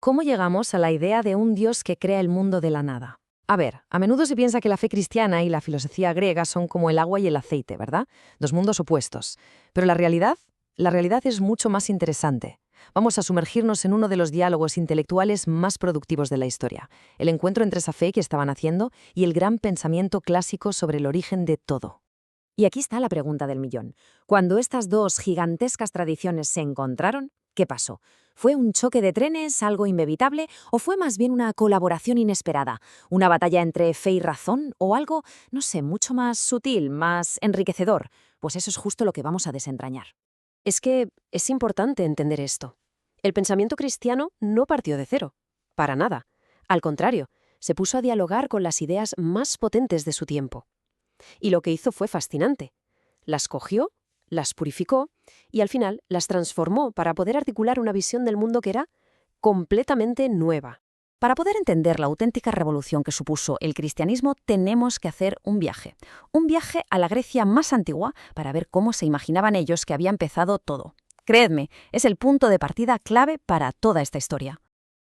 ¿Cómo llegamos a la idea de un Dios que crea el mundo de la nada? A ver, a menudo se piensa que la fe cristiana y la filosofía griega son como el agua y el aceite, ¿verdad? Dos mundos opuestos. Pero la realidad es mucho más interesante. Vamos a sumergirnos en uno de los diálogos intelectuales más productivos de la historia, el encuentro entre esa fe que estaban haciendo y el gran pensamiento clásico sobre el origen de todo. Y aquí está la pregunta del millón. Cuando estas dos gigantescas tradiciones se encontraron, ¿qué pasó? ¿Fue un choque de trenes, algo inevitable, o fue más bien una colaboración inesperada? ¿Una batalla entre fe y razón? ¿O algo, no sé, mucho más sutil, más enriquecedor? Pues eso es justo lo que vamos a desentrañar. Es que es importante entender esto. El pensamiento cristiano no partió de cero, para nada. Al contrario, se puso a dialogar con las ideas más potentes de su tiempo. Y lo que hizo fue fascinante. Las cogió, las purificó y al final las transformó para poder articular una visión del mundo que era completamente nueva. Para poder entender la auténtica revolución que supuso el cristianismo, tenemos que hacer un viaje a la Grecia más antigua para ver cómo se imaginaban ellos que había empezado todo. Creedme, es el punto de partida clave para toda esta historia.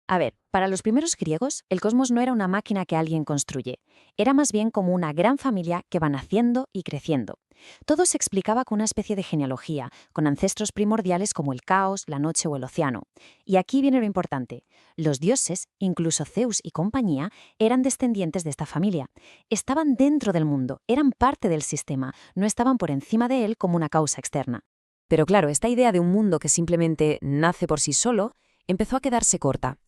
A ver, para los primeros griegos, el cosmos no era una máquina que alguien construye, era más bien como una gran familia que va naciendo y creciendo. Todo se explicaba con una especie de genealogía, con ancestros primordiales como el caos, la noche o el océano. Y aquí viene lo importante. Los dioses, incluso Zeus y compañía, eran descendientes de esta familia. Estaban dentro del mundo, eran parte del sistema, no estaban por encima de él como una causa externa. Pero claro, esta idea de un mundo que simplemente nace por sí solo empezó a quedarse corta.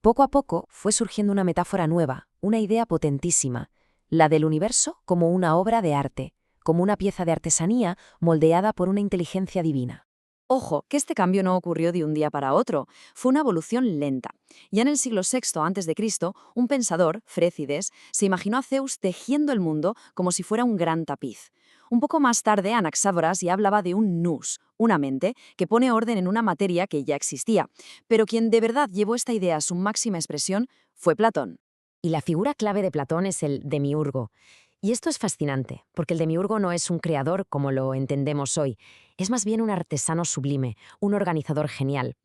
Poco a poco fue surgiendo una metáfora nueva, una idea potentísima, la del universo como una obra de arte, como una pieza de artesanía moldeada por una inteligencia divina. Ojo, que este cambio no ocurrió de un día para otro, fue una evolución lenta. Ya en el siglo VI a.C., un pensador, Frécides, se imaginó a Zeus tejiendo el mundo como si fuera un gran tapiz. Un poco más tarde, Anaxágoras ya hablaba de un nous, una mente, que pone orden en una materia que ya existía. Pero quien de verdad llevó esta idea a su máxima expresión fue Platón. Y la figura clave de Platón es el demiurgo. Y esto es fascinante, porque el demiurgo no es un creador como lo entendemos hoy, es más bien un artesano sublime, un organizador genial.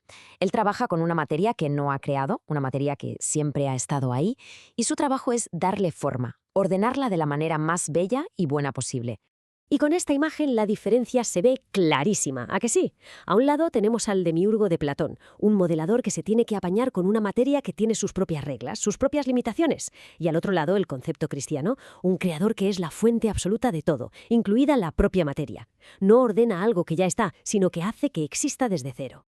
Él trabaja con una materia que no ha creado, una materia que siempre ha estado ahí, y su trabajo es darle forma, ordenarla de la manera más bella y buena posible. Y con esta imagen la diferencia se ve clarísima, ¿a que sí? A un lado tenemos al demiurgo de Platón, un modelador que se tiene que apañar con una materia que tiene sus propias reglas, sus propias limitaciones. Y al otro lado el concepto cristiano, un creador que es la fuente absoluta de todo, incluida la propia materia. No ordena algo que ya está, sino que hace que exista desde cero.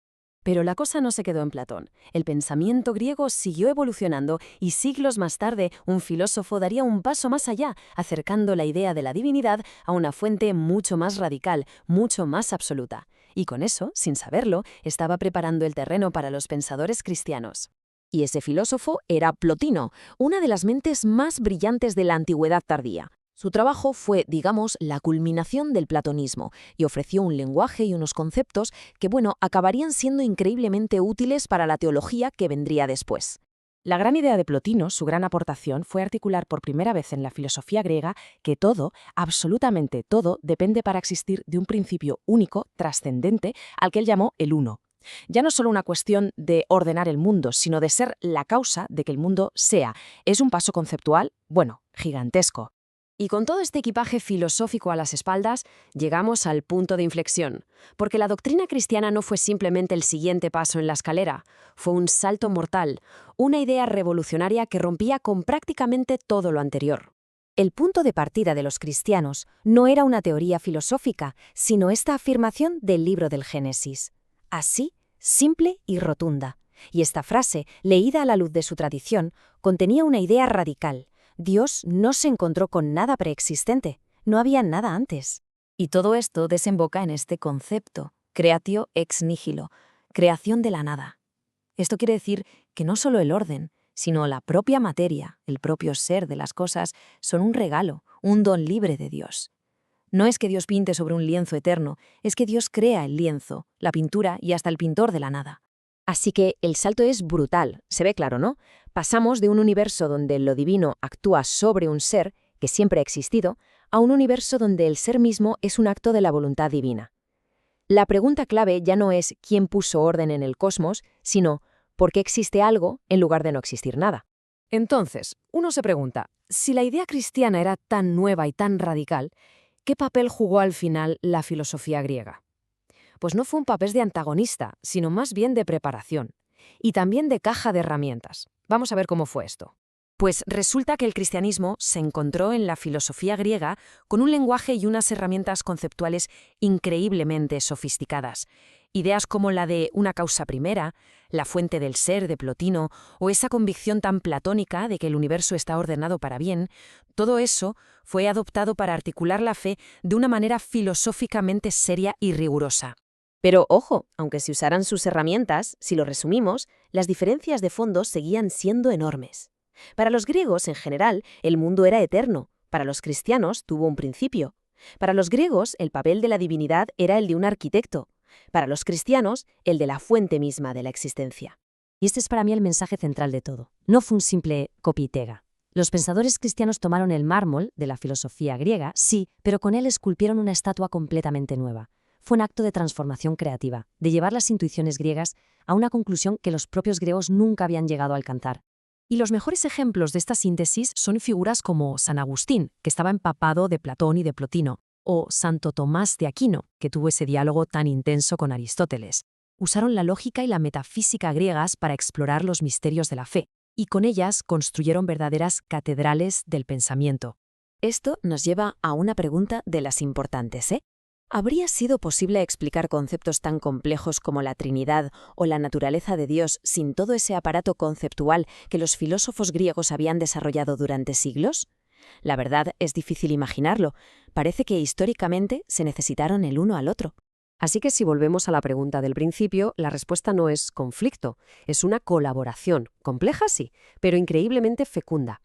Pero la cosa no se quedó en Platón. El pensamiento griego siguió evolucionando y siglos más tarde un filósofo daría un paso más allá, acercando la idea de la divinidad a una fuente mucho más radical, mucho más absoluta. Y con eso, sin saberlo, estaba preparando el terreno para los pensadores cristianos. Y ese filósofo era Plotino, una de las mentes más brillantes de la antigüedad tardía. Su trabajo fue, digamos, la culminación del platonismo y ofreció un lenguaje y unos conceptos que, acabarían siendo increíblemente útiles para la teología que vendría después. La gran idea de Plotino, su gran aportación, fue articular por primera vez en la filosofía griega que todo, absolutamente todo, depende para existir de un principio único, trascendente, al que él llamó el uno. Ya no es solo una cuestión de ordenar el mundo, sino de ser la causa de que el mundo sea. Es un paso conceptual, gigantesco. Y con todo este equipaje filosófico a las espaldas, llegamos al punto de inflexión, porque la doctrina cristiana no fue simplemente el siguiente paso en la escalera, fue un salto mortal, una idea revolucionaria que rompía con prácticamente todo lo anterior. El punto de partida de los cristianos no era una teoría filosófica, sino esta afirmación del libro del Génesis. Así, simple y rotunda. Y esta frase, leída a la luz de su tradición, contenía una idea radical. Dios no se encontró con nada preexistente, no había nada antes. Y todo esto desemboca en este concepto, creatio ex nihilo, creación de la nada. Esto quiere decir que no solo el orden, sino la propia materia, el propio ser de las cosas, son un regalo, un don libre de Dios. No es que Dios pinte sobre un lienzo eterno, es que Dios crea el lienzo, la pintura y hasta el pintor de la nada. Así que el salto es brutal, se ve claro, ¿no? Pasamos de un universo donde lo divino actúa sobre un ser, que siempre ha existido, a un universo donde el ser mismo es un acto de la voluntad divina. La pregunta clave ya no es quién puso orden en el cosmos, sino ¿Por qué existe algo en lugar de no existir nada? Entonces, uno se pregunta, si la idea cristiana era tan nueva y tan radical, ¿qué papel jugó al final la filosofía griega? Pues no fue un papel de antagonista, sino más bien de preparación, y también de caja de herramientas. Vamos a ver cómo fue esto. Pues resulta que el cristianismo se encontró en la filosofía griega con un lenguaje y unas herramientas conceptuales increíblemente sofisticadas. Ideas como la de una causa primera, la fuente del ser de Plotino, o esa convicción tan platónica de que el universo está ordenado para bien, todo eso fue adoptado para articular la fe de una manera filosóficamente seria y rigurosa. Pero ojo, aunque se usaran sus herramientas, si lo resumimos, las diferencias de fondo seguían siendo enormes. Para los griegos, en general, el mundo era eterno. Para los cristianos, tuvo un principio. Para los griegos, el papel de la divinidad era el de un arquitecto. Para los cristianos, el de la fuente misma de la existencia. Y este es para mí el mensaje central de todo. No fue un simple copia y pega. Los pensadores cristianos tomaron el mármol de la filosofía griega, sí, pero con él esculpieron una estatua completamente nueva. Fue un acto de transformación creativa, de llevar las intuiciones griegas a una conclusión que los propios griegos nunca habían llegado a alcanzar. Y los mejores ejemplos de esta síntesis son figuras como San Agustín, que estaba empapado de Platón y de Plotino, o Santo Tomás de Aquino, que tuvo ese diálogo tan intenso con Aristóteles. Usaron la lógica y la metafísica griegas para explorar los misterios de la fe, y con ellas construyeron verdaderas catedrales del pensamiento. Esto nos lleva a una pregunta de las importantes, ¿eh? ¿Habría sido posible explicar conceptos tan complejos como la Trinidad o la naturaleza de Dios sin todo ese aparato conceptual que los filósofos griegos habían desarrollado durante siglos? La verdad es difícil imaginarlo. Parece que históricamente se necesitaron el uno al otro. Así que si volvemos a la pregunta del principio, la respuesta no es conflicto, es una colaboración, compleja sí, pero increíblemente fecunda.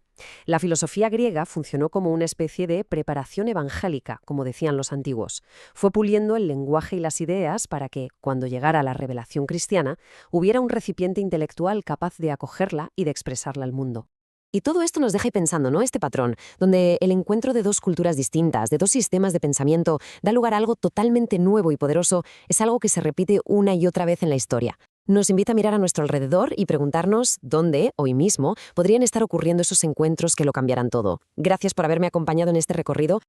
La filosofía griega funcionó como una especie de preparación evangélica, como decían los antiguos. Fue puliendo el lenguaje y las ideas para que, cuando llegara la revelación cristiana, hubiera un recipiente intelectual capaz de acogerla y de expresarla al mundo. Y todo esto nos deja ahí pensando, ¿no? Este patrón, donde el encuentro de dos culturas distintas, de dos sistemas de pensamiento, da lugar a algo totalmente nuevo y poderoso, es algo que se repite una y otra vez en la historia. Nos invita a mirar a nuestro alrededor y preguntarnos dónde, hoy mismo, podrían estar ocurriendo esos encuentros que lo cambiarán todo. Gracias por haberme acompañado en este recorrido.